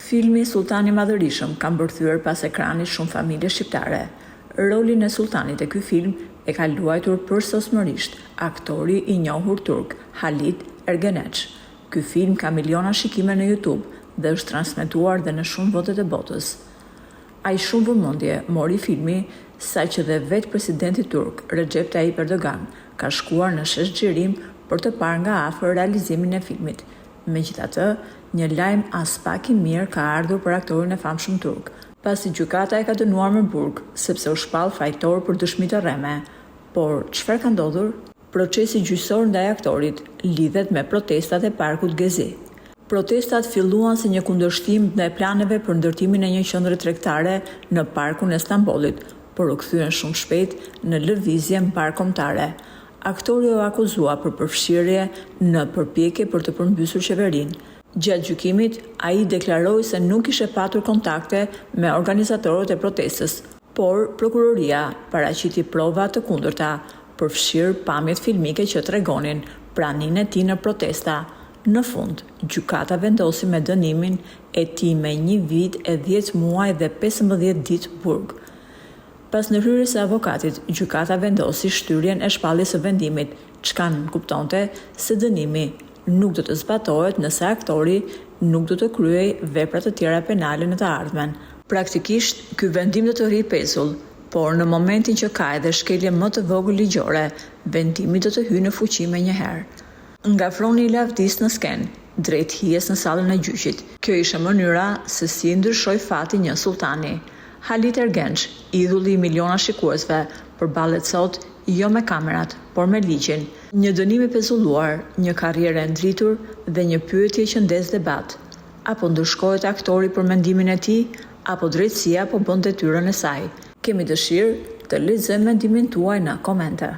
Filmi Sultani Madhërisëm ka mbërthyer pas ekranit shumë familje shqiptare. Rolin e sultanit e ky film e ka luajtur përsosmërisht aktori i njohur turk Halit Ergenç. Ky film ka miliona shikime në YouTube dhe është transmetuar dhe në shumë vende të botës. Ai shumë vëmendje mori filmi saqë dhe vetë presidenti turk Recep Tayyip Erdogan ka shkuar në shesh xhirim për të parë nga afër realizimin e filmit. Megjithatë, një lajm as pak i mirë ka ardhur për aktorin e famshëm turk, pasi gjykata e ka dënuar me burg sepse u shpall fajtor për dëshmi të rreme. Por çfarë ka ndodhur? Procesi gjyqësor ndaj aktorit lidhet me protestat e parkut Gezi. Protestat filluan si një kundërshtim ndaj planeve për ndërtimin e një qendre tregtare në parkun e Stambollit, por u kthyen shumë shpejt në lëvizje mbarkombëtare. Aktori u akuzua për përfshirje në përpjekje për të përmbysur qeverinë. Gjatë gjykimit, ai deklaroi se nuk kishte patur kontakte me organizatorët e protestës, por prokuroria paraqiti prova të kundërta, përfshirë pamjet filmike që tregonin praninë e tij në protesta. Në fund, gjykata vendosi me dënimin e tij me 1 vit e 10 muaj dhe 15 ditë burg. Pas ndërhyrjes së avokatit, gjykata vendosi shtyrjen e shpalljes së vendimit, çka kuptonte se dënimi nuk do të zbatohet nëse aktori nuk do të kryejë vepra të tjera penale në të ardhmen. Praktikisht, ky vendim do të rri pezull, por në momentin që ka edhe shkelje më të vogël ligjore, vendimi do të hyjë në fuqi menjëherë. Nga froni i lavdis në skenë, drejt hijes në sallën e gjyqit. Kjo ishte mënyra se si ndryshoi fati një sultani. Halit Ergenç, idhulli i miliona shikuesve, përballet sot jo me kamerat, por me ligjin. Një dënim i pezulluar, një karrierë e ndritur dhe një pyetje që ndes debat. Apo ndërshkohet aktori për mendimin e tij, apo drejtësia po bën detyrën e saj. Kemi dëshirë të lexojmë mendimin tuaj në komente.